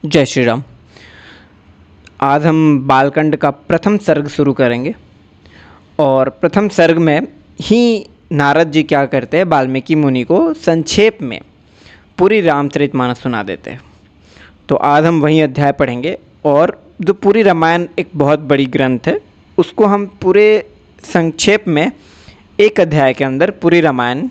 जय श्री राम। आज हम बालकांड का प्रथम सर्ग शुरू करेंगे और प्रथम सर्ग में ही नारद जी क्या करते हैं, वाल्मीकि मुनि को संक्षेप में पूरी रामचरितमानस सुना देते हैं। तो आज हम वही अध्याय पढ़ेंगे और जो पूरी रामायण एक बहुत बड़ी ग्रंथ है उसको हम पूरे संक्षेप में एक अध्याय के अंदर पूरी रामायण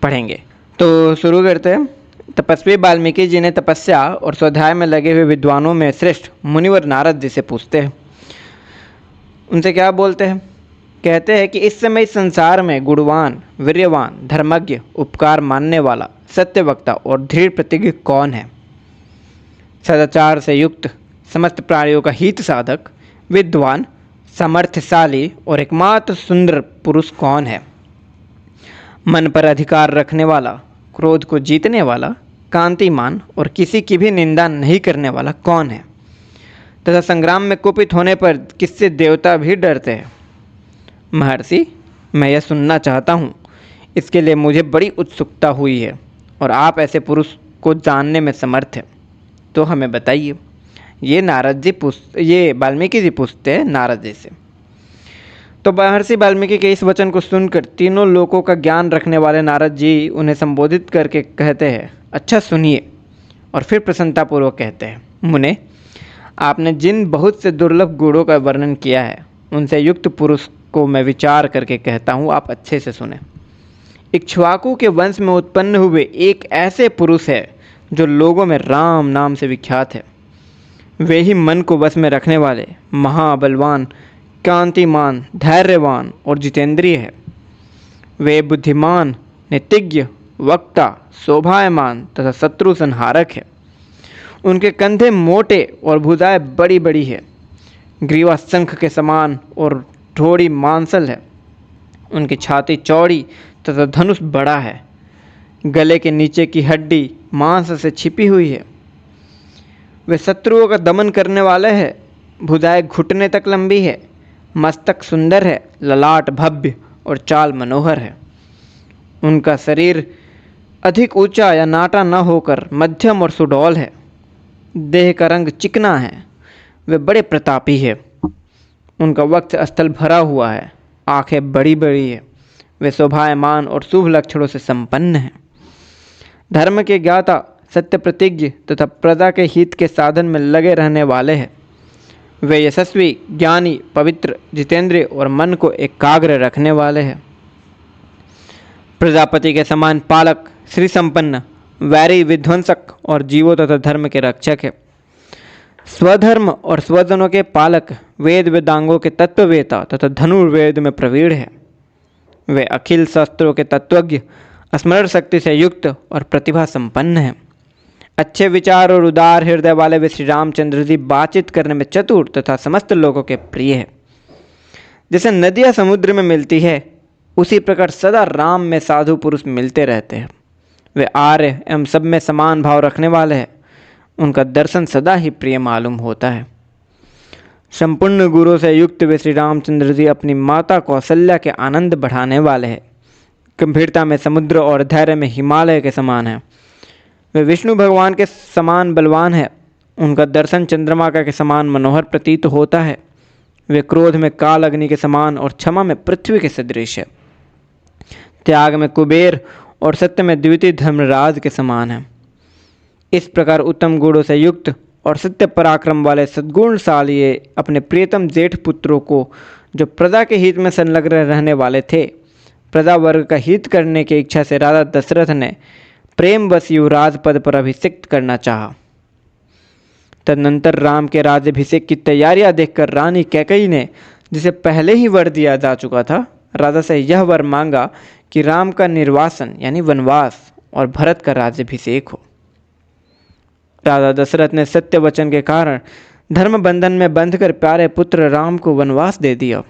पढ़ेंगे। तो शुरू करते हैं। तपस्वी वाल्मीकि जी ने तपस्या और स्वाध्याय में लगे हुए विद्वानों में श्रेष्ठ मुनिवर नारद जी से पूछते हैं। उनसे क्या बोलते हैं? कहते हैं कि इस समय इस संसार में गुणवान, वीर्यवान, धर्मज्ञ, उपकार मानने वाला, सत्यवक्ता और दृढ़ प्रतिज्ञ कौन है? सदाचार से युक्त, समस्त प्राणियों का हित साधक, विद्वान, सामर्थ्यशाली और एकमात्र सुंदर पुरुष कौन है? मन पर अधिकार रखने वाला, क्रोध को जीतने वाला, कांतिमान और किसी की भी निंदा नहीं करने वाला कौन है? तथा संग्राम में कुपित होने पर किससे देवता भी डरते हैं? महर्षि, मैं यह सुनना चाहता हूँ, इसके लिए मुझे बड़ी उत्सुकता हुई है और आप ऐसे पुरुष को जानने में समर्थ हैं, तो हमें बताइए। ये वाल्मीकि जी पूछते हैं नारद जी से। तो महर्षि वाल्मीकि के इस वचन को सुनकर तीनों लोकों का ज्ञान रखने वाले नारद जी उन्हें संबोधित करके कहते हैं, अच्छा सुनिए। और फिर प्रसन्नतापूर्वक कहते हैं, मुने, आपने जिन बहुत से दुर्लभ गुणों का वर्णन किया है उनसे युक्त पुरुष को मैं विचार करके कहता हूँ, आप अच्छे से सुने। इक्ष्वाकु के वंश में उत्पन्न हुए एक ऐसे पुरुष है जो लोगों में राम नाम से विख्यात है। वे ही मन को वश में रखने वाले, महाबलवान, कांतिमान, धैर्यवान और जितेंद्रिय है। वे बुद्धिमान, नीतिज्ञ, वक्ता, शोभायमान तथा शत्रु संहारक है। उनके कंधे मोटे और भुजाएं बड़ी बड़ी है। ग्रीवा शंख के समान और ठोड़ी मांसल है। उनकी छाती चौड़ी तथा धनुष बड़ा है। गले के नीचे की हड्डी मांस से छिपी हुई है। वे शत्रुओं का दमन करने वाले हैं। भुजाएं घुटने तक लंबी है। मस्तक सुंदर है, ललाट भव्य और चाल मनोहर है। उनका शरीर अधिक ऊंचा या नाटा न होकर मध्यम और सुडौल है। देह का रंग चिकना है। वे बड़े प्रतापी है। उनका वक्ष स्थल भरा हुआ है। आंखें बड़ी बड़ी है। वे शोभायमान और शुभ लक्षणों से संपन्न हैं। धर्म के ज्ञाता, सत्य प्रतिज्ञ तथा प्रजा के हित के साधन में लगे रहने वाले हैं। वे यशस्वी, ज्ञानी, पवित्र, जितेंद्रिय और मन को एकाग्र रखने वाले हैं। प्रजापति के समान पालक, श्री संपन्न, वैरी, विध्वंसक और जीवों तथा धर्म के रक्षक है। स्वधर्म और स्वजनों के पालक, वेद वेदांगों के तत्ववेता तथा धनुर्वेद में प्रवीण है। वे अखिल शास्त्रों के तत्वज्ञ, स्मरण शक्ति से युक्त और प्रतिभा संपन्न है। अच्छे विचार और उदार हृदय वाले वे श्री रामचंद्र जी बातचीत करने में चतुर तथा समस्त लोगों के प्रिय है। जैसे नदियाँ समुद्र में मिलती है, उसी प्रकार सदा राम में साधु पुरुष मिलते रहते हैं। वे आर्य एवं सब में समान भाव रखने वाले हैं। उनका दर्शन सदा ही प्रिय मालूम होता है। संपूर्ण गुणों से युक्त वे श्री रामचंद्र जी अपनी माता कौशल्या के आनंद बढ़ाने वाले हैं। गंभीरता में समुद्र और धैर्य में हिमालय के समान है। वे विष्णु भगवान के समान बलवान है। उनका दर्शन चंद्रमा का के समान मनोहर प्रतीत होता है। वे क्रोध में काल अग्नि के समान और क्षमा में पृथ्वी के सदृश है। त्याग में कुबेर और सत्य में द्वितीय धर्मराज के समान है। इस प्रकार उत्तम गुणों से युक्त और सत्य पराक्रम वाले सद्गुणशाली अपने प्रियतम जेठ पुत्रों को, जो प्रजा के हित में संलग्न रहने वाले थे, प्रजा वर्ग का हित करने की इच्छा से राजा दशरथ ने प्रेमवश युवराज पद पर अभिषिक्त करना चाहा। तदनंतर राम के राज्याभिषेक की तैयारियां देखकर रानी कैकेयी ने, जिसे पहले ही वर दिया जा चुका था, राजा से यह वर मांगा कि राम का निर्वासन यानी वनवास और भरत का राज्याभिषेक हो। राजा दशरथ ने सत्य वचन के कारण धर्म बंधन में बंधकर प्यारे पुत्र राम को वनवास दे दिया।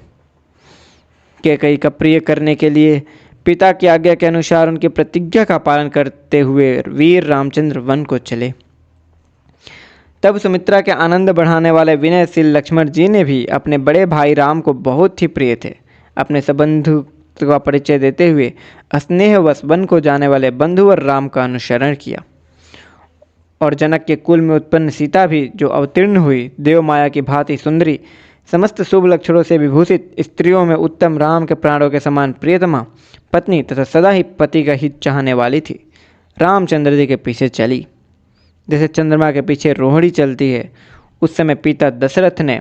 कैकेयी का प्रिय करने के लिए पिता की आज्ञा के अनुसार उनकी प्रतिज्ञा का पालन करते हुए वीर रामचंद्र वन को चले। तब सुमित्रा के आनंद बढ़ाने वाले विनयशील लक्ष्मण जी ने भी अपने बड़े भाई राम को बहुत ही प्रिय थे। अपने संबंध का परिचय देते हुए स्नेहवश वन को जाने वाले बंधुवर राम का अनुसरण किया और जनक के कुल में उत्पन्न सीता भी जो अवतीर्ण हुई, देव माया की भांति सुंदरी, समस्त शुभ लक्षणों से विभूषित, स्त्रियों में उत्तम, राम के प्राणों के समान प्रियतमा पत्नी तथा सदा ही पति का हित चाहने वाली थी, रामचंद्र जी के पीछे चली। जैसे चंद्रमा के पीछे रोहिणी चलती है, उस समय पिता दशरथ ने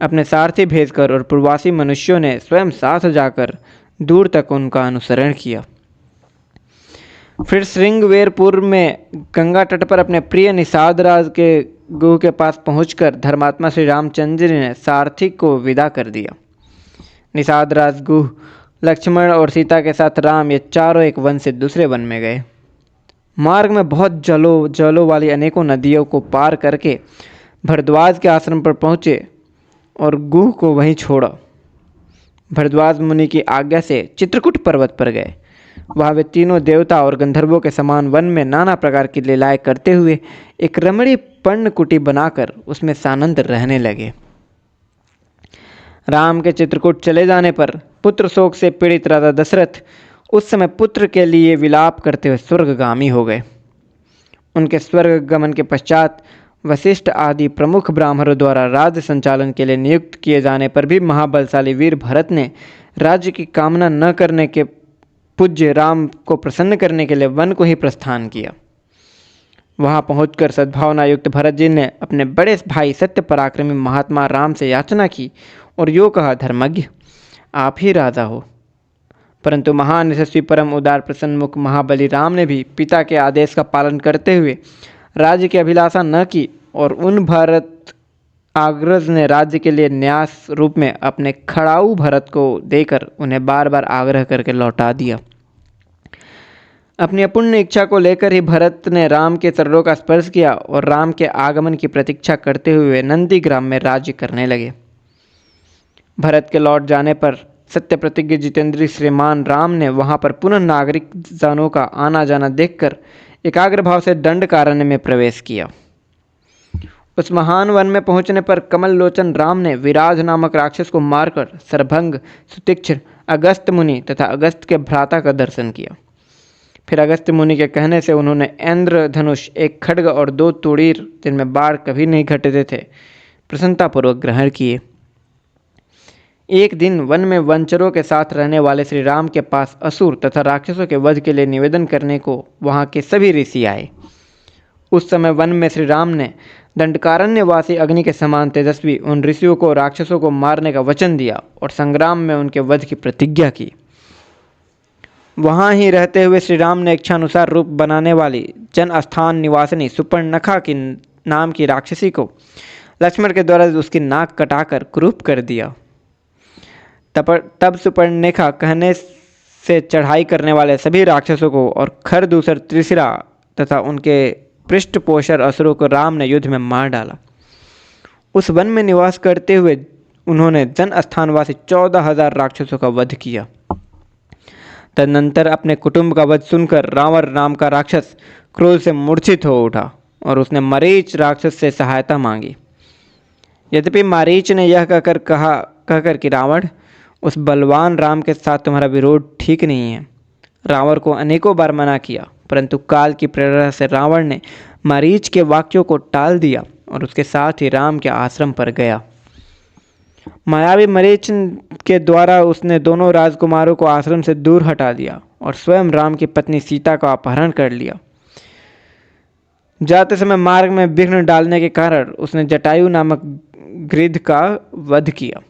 अपने सारथी भेजकर और पूर्वासी मनुष्यों ने स्वयं साथ जाकर दूर तक उनका अनुसरण किया। फिर श्रृंगवेरपुर में गंगा तट पर अपने प्रिय निषाद राज के गुह के पास पहुंचकर धर्मात्मा श्री रामचंद्र जी ने सारथी को विदा कर दिया। निषाद राज गुह, लक्ष्मण और सीता के साथ राम ये चारों एक वन से दूसरे वन में गए। मार्ग में बहुत जलों वाली अनेकों नदियों को पार करके भरद्वाज के आश्रम पर पहुँचे और गुह को वहीं छोड़ा। भरद्वाज मुनि की आज्ञा से चित्रकूट पर्वत पर गए। वहाँ वे तीनों देवता और गंधर्वों के समान वन में नाना प्रकार की लीलाएं करते हुए एक रमणीय पर्णकुटी बनाकर उसमें सानंद रहने लगे। राम के चित्रकूट चले जाने पर पुत्र शोक से पीड़ित राजा दशरथ उस समय पुत्र के लिए विलाप करते हुए स्वर्गगामी हो गए। उनके स्वर्ग गमन के पश्चात वशिष्ठ आदि प्रमुख ब्राह्मणों द्वारा राज्य संचालन के लिए नियुक्त किए जाने पर भी महाबलशाली वीर भरत ने राज्य की कामना न करने के पूज्य राम को प्रसन्न करने के लिए वन को ही प्रस्थान किया। वहां पहुंचकर सद्भावना युक्त भरत जी ने अपने बड़े भाई सत्य पराक्रमी महात्मा राम से याचना की और यो कहा, धर्मज्ञ आप ही राजा हो। परंतु महान यशस्वी परम उदार प्रसन्नमुख महाबली राम ने भी पिता के आदेश का पालन करते हुए राज्य की अभिलाषा न की और उन भरत अग्रज ने राज्य के लिए न्यास रूप में अपने खड़ाऊ भरत को देकर उन्हें बार बार आग्रह करके लौटा दिया। अपनी अपूर्ण इच्छा को लेकर ही भरत ने राम के चरणों का स्पर्श किया और राम के आगमन की प्रतीक्षा करते हुए नंदीग्राम में राज्य करने लगे। भरत के लौट जाने पर सत्य प्रतिज्ञ जितेंद्री श्रीमान राम ने वहां पर पुनः नागरिक जनों का आना जाना देखकर एकाग्र भाव से दंडकारण्य में प्रवेश किया। उस महान वन में पहुंचने पर कमल लोचन राम ने विराज नामक राक्षस को मारकर सरभंग, सुतीक्ष्ण, अगस्त मुनि तथा अगस्त के भ्राता का दर्शन किया। फिर अगस्त मुनि के कहने से उन्होंने इंद्र धनुष, एक खड्ग और 2 तूणीर जिनमें बाढ़ कभी नहीं घटते थे, प्रसन्नतापूर्वक ग्रहण किए। एक दिन वन में वनचरों के साथ रहने वाले श्री राम के पास असुर तथा राक्षसों के वध के लिए निवेदन करने को वहां के सभी ऋषि आए। उस समय वन में श्री राम ने दंडकारण्यवासी अग्नि के समान तेजस्वी उन ऋषियों को राक्षसों को मारने का वचन दिया और संग्राम में उनके वध की प्रतिज्ञा की। वहां ही रहते हुए श्री राम ने इच्छानुसार रूप बनाने वाली जन स्थान निवासिनी सुपर्णखा की नाम की राक्षसी को लक्ष्मण के द्वारा उसकी नाक कटाकर कुरूप कर दिया। तब सुपर्णखा कहने से चढ़ाई करने वाले सभी राक्षसों को और खरदूसर, त्रिशिरा तथा उनके पृष्ठपोषक असुरों को राम ने युद्ध में मार डाला। उस वन में निवास करते हुए उन्होंने जन स्थानवासी 14,000 राक्षसों का वध किया। तदनंतर अपने कुटुंब का वध सुनकर रावण नाम का राक्षस क्रोध से मूर्छित हो उठा और उसने मरीच राक्षस से सहायता मांगी। यद्यपि मारीच ने यह कहकर कि रावण, उस बलवान राम के साथ तुम्हारा विरोध ठीक नहीं है, रावण को अनेकों बार मना किया, परंतु काल की प्रेरणा से रावण ने मारीच के वाक्यों को टाल दिया और उसके साथ ही राम के आश्रम पर गया। मायावी मरीच के द्वारा उसने दोनों राजकुमारों को आश्रम से दूर हटा दिया और स्वयं राम की पत्नी सीता का अपहरण कर लिया। जाते समय मार्ग में विघ्न डालने के कारण उसने जटायु नामक गृध का वध किया।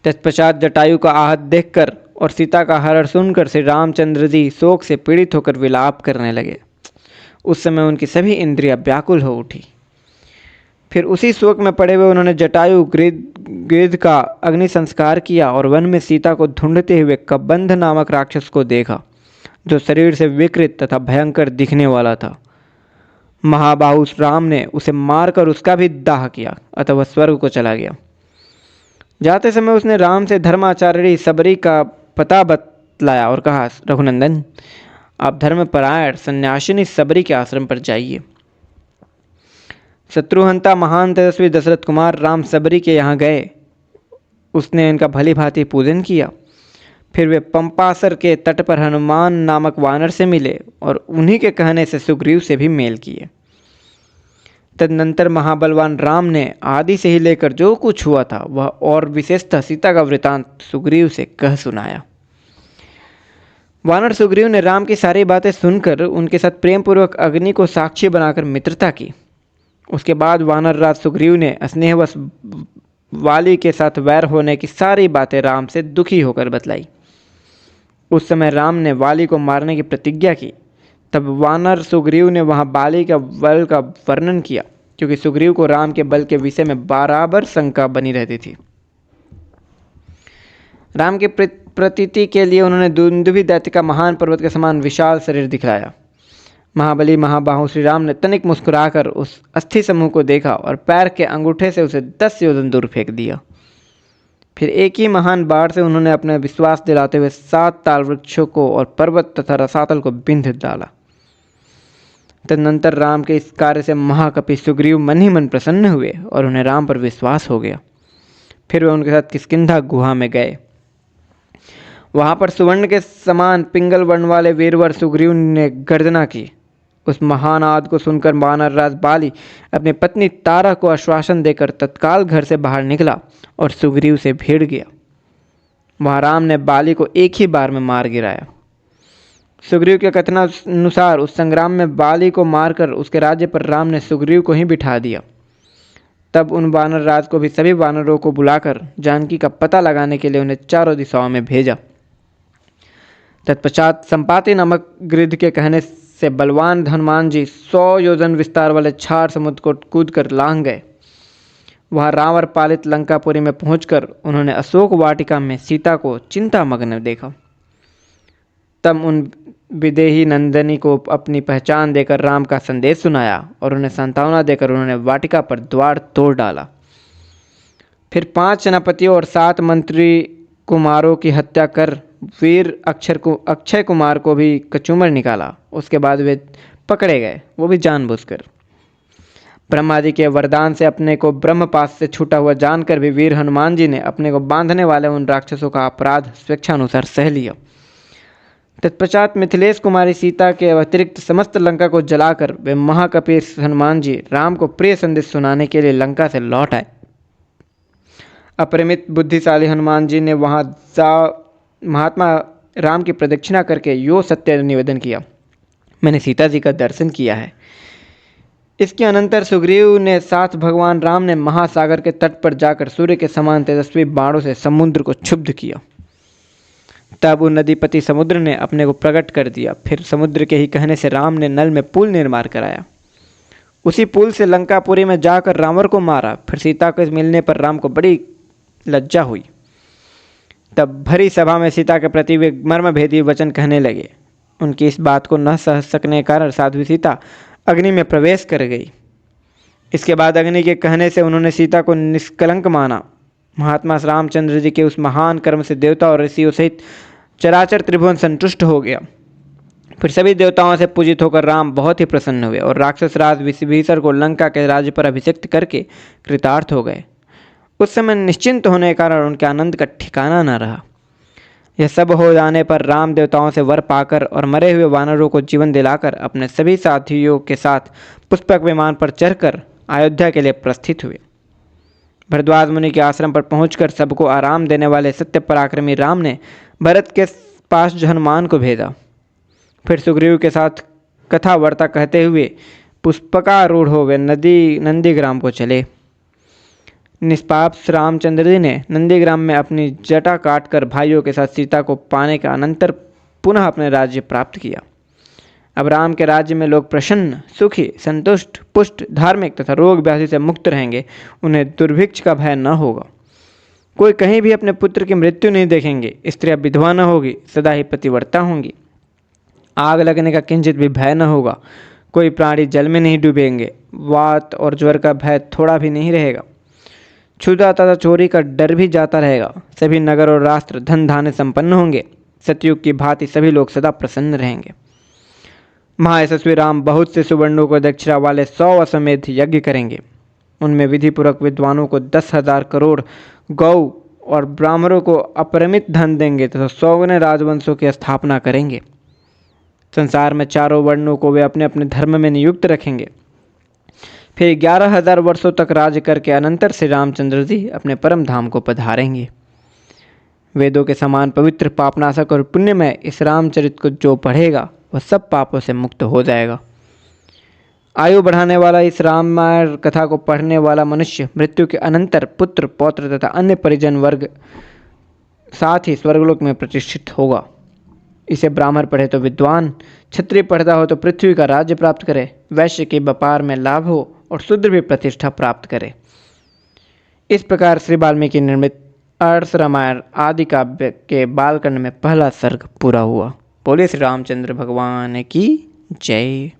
तत्पश्चात जटायु का आहत देखकर और सीता का हरण सुनकर श्री रामचंद्र जी शोक से पीड़ित होकर विलाप करने लगे। उस समय उनकी सभी इंद्रियां व्याकुल हो उठी। फिर उसी शोक में पड़े हुए उन्होंने जटायु गृध का अग्नि संस्कार किया और वन में सीता को ढूंढते हुए कबंध नामक राक्षस को देखा, जो शरीर से विकृत तथा भयंकर दिखने वाला था। महाबाहु राम ने उसे मारकर उसका भी दाह किया, अतः वह स्वर्ग को चला गया। जाते समय उसने राम से धर्माचार्य सबरी का पता बतलाया और कहा, रघुनंदन, आप धर्मपरायण सन्यासिनी सबरी के आश्रम पर जाइए। शत्रुहंता महान तेजस्वी दशरथ कुमार राम सबरी के यहाँ गए। उसने इनका भली भांति पूजन किया। फिर वे पंपासर के तट पर हनुमान नामक वानर से मिले और उन्हीं के कहने से सुग्रीव से भी मेल किए। तदनंतर महाबलवान राम ने आदि से ही लेकर जो कुछ हुआ था वह और विशेषतः सीता का वृतांत सुग्रीव से कह सुनाया। वानर सुग्रीव ने राम की सारी बातें सुनकर उनके साथ प्रेम पूर्वक अग्नि को साक्षी बनाकर मित्रता की। उसके बाद वानर राज सुग्रीव ने स्नेहवश वाली के साथ वैर होने की सारी बातें राम से दुखी होकर बतलाई। उस समय राम ने वाली को मारने की प्रतिज्ञा की। तब वानर सुग्रीव ने वहां बाली का बल का वर्णन किया, क्योंकि सुग्रीव को राम के बल के विषय में बराबर शंका बनी रहती थी। राम के प्रतीति के लिए उन्होंने दुंदुभि दैत्य का महान पर्वत के समान विशाल शरीर दिखलाया। महाबली महाबाहु श्री राम ने तनिक मुस्कुराकर उस अस्थि समूह को देखा और पैर के अंगूठे से उसे 10 योजन दूर फेंक दिया। फिर एक ही महान बाढ़ से उन्होंने अपने विश्वास दिलाते हुए 7 ताल वृक्षों को और पर्वत तथा रसातल को बिंध डाला। तदनंतर राम के इस कार्य से महाकपि सुग्रीव मन ही मन प्रसन्न हुए और उन्हें राम पर विश्वास हो गया। फिर वे उनके साथ किष्किंधा गुहा में गए। वहां पर सुवर्ण के समान पिंगल वर्ण वाले वीरवर सुग्रीव ने गर्जना की। उस महान आद को सुनकर वानर राज बाली अपनी पत्नी तारा को आश्वासन देकर तत्काल घर से बाहर निकला और सुग्रीव से भिड़ गया। वहां राम ने बाली को एक ही बार में मार गिराया। सुग्रीव के कथनानुसार उस संग्राम में बाली को मारकर उसके राज्य पर राम ने सुग्रीव को ही बिठा दिया। तब उन वानर राज को भी सभी वानरों को बुलाकर जानकी का पता लगाने के लिए उन्हें चारों दिशाओं में भेजा। तत्पश्चात संपाति नामक गिद्ध के कहने से बलवान हनुमान जी 100 योजन विस्तार वाले छार समुद्र को कूदकर लांघ गए। वहां रावण पालित लंकापुरी में पहुंचकर उन्होंने अशोक वाटिका में सीता को चिंतामग्न देखा। तब उन विदेही नंदिनी को अपनी पहचान देकर राम का संदेश सुनाया और उन्हें सांत्वना देकर उन्होंने वाटिका पर द्वार तोड़ डाला। फिर 5 सेनापतियों और 7 मंत्री कुमारों की हत्या कर वीर अक्षय कुमार को भी कचूमर निकाला। उसके बाद वे पकड़े गए, वो भी जानबूझकर। ब्रह्मा जी के वरदान से अपने को ब्रह्मपाश से छूटा हुआ जानकर भी वीर हनुमान जी ने अपने को बांधने वाले उन राक्षसों का अपराध स्वेच्छानुसार सह लिया। तत्पश्चात मिथिलेश कुमारी सीता के अतिरिक्त समस्त लंका को जलाकर वे महाकपि हनुमान जी राम को प्रिय संदेश सुनाने के लिए लंका से लौट आए। अपरिमित बुद्धिशाली हनुमान जी ने वहां महात्मा राम की प्रदक्षिणा करके यो सत्य निवेदन किया, मैंने सीता जी का दर्शन किया है। इसके अनंतर सुग्रीव ने साथ भगवान राम ने महासागर के तट पर जाकर सूर्य के समान तेजस्वी बाणों से समुद्र को क्षुब्ध किया। तब उन नदीपति समुद्र ने अपने को प्रकट कर दिया। फिर समुद्र के ही कहने से राम ने नल में पुल निर्माण कराया। उसी पुल से लंकापुरी में जाकर रावण को मारा। फिर सीता को मिलने पर राम को बड़ी लज्जा हुई। तब भरी सभा में सीता के प्रति वे मर्मभेदी वचन कहने लगे। उनकी इस बात को न सह सकने के कारण साध्वी सीता अग्नि में प्रवेश कर गई। इसके बाद अग्नि के कहने से उन्होंने सीता को निष्कलंक माना। महात्मा रामचंद्र जी के उस महान कर्म से देवता और ऋषियों सहित चराचर त्रिभुवन संतुष्ट हो गया। फिर सभी देवताओं से पूजित होकर राम बहुत ही प्रसन्न हुए और राक्षस राज विभीषण को लंका के राज्य पर अभिषिक्त करके कृतार्थ हो गए। उस समय निश्चिंत होने के कारण उनके आनंद का ठिकाना न रहा। यह सब हो जाने पर राम देवताओं से वर पाकर और मरे हुए वानरों को जीवन दिलाकर अपने सभी साथियों के साथ पुष्पक विमान पर चढ़कर अयोध्या के लिए प्रस्थित हुए। भरद्वाज मुनि के आश्रम पर पहुंचकर सबको आराम देने वाले सत्य पराक्रमी राम ने भरत के पास हनुमान को भेजा। फिर सुग्रीव के साथ कथा वार्ता कहते हुए पुष्पकारूढ़ हो वे नंदीग्राम को चले। निष्पाप रामचंद्र जी ने नंदीग्राम में अपनी जटा काटकर भाइयों के साथ सीता को पाने के अनंतर पुनः अपने राज्य प्राप्त किया। अब राम के राज्य में लोग प्रसन्न, सुखी, संतुष्ट, पुष्ट, धार्मिक तथा रोग व्याधि से मुक्त रहेंगे। उन्हें दुर्भिक्ष का भय न होगा। कोई कहीं भी अपने पुत्र की मृत्यु नहीं देखेंगे। स्त्रियां विधवा न होगी, सदा ही पतिव्रता होंगी। आग लगने का किंचित भी भय न होगा। कोई प्राणी जल में नहीं डूबेंगे। वात और ज्वर का भय थोड़ा भी नहीं रहेगा। क्षुधा तथा चोरी का डर भी जाता रहेगा। सभी नगर और राष्ट्र धन धान्य संपन्न होंगे। सतयुग की भांति सभी लोग सदा प्रसन्न रहेंगे। महायशस्वी राम बहुत से सुवर्णों को दक्षिणा वाले 100 अश्वमेध यज्ञ करेंगे। उनमें विधिपूर्वक विद्वानों को 10,000 करोड़ गौ और ब्राह्मणों को अपरिमित धन देंगे तथा 100 राजवंशों की स्थापना करेंगे। संसार में चारों वर्णों को वे अपने अपने धर्म में नियुक्त रखेंगे। फिर 11,000 वर्षों तक राज्य करके अनंतर श्री रामचंद्र जी अपने परम धाम को पधारेंगे। वेदों के समान पवित्र पापनाशक और पुण्यमय इस रामचरित को जो पढ़ेगा वह सब पापों से मुक्त हो जाएगा। आयु बढ़ाने वाला इस रामायण कथा को पढ़ने वाला मनुष्य मृत्यु के अनंतर पुत्र पौत्र तथा अन्य परिजन वर्ग साथ ही स्वर्गलोक में प्रतिष्ठित होगा। इसे ब्राह्मण पढ़े तो विद्वान, क्षत्रिय पढ़ता हो तो पृथ्वी का राज्य प्राप्त करे, वैश्य के व्यापार में लाभ हो और शूद्र भी प्रतिष्ठा प्राप्त करे। इस प्रकार श्री वाल्मीकि निर्मित आदर्श रामायण आदि काव्य के बालकांड में पहला सर्ग पूरा हुआ। बोले श्री रामचंद्र भगवान की जय।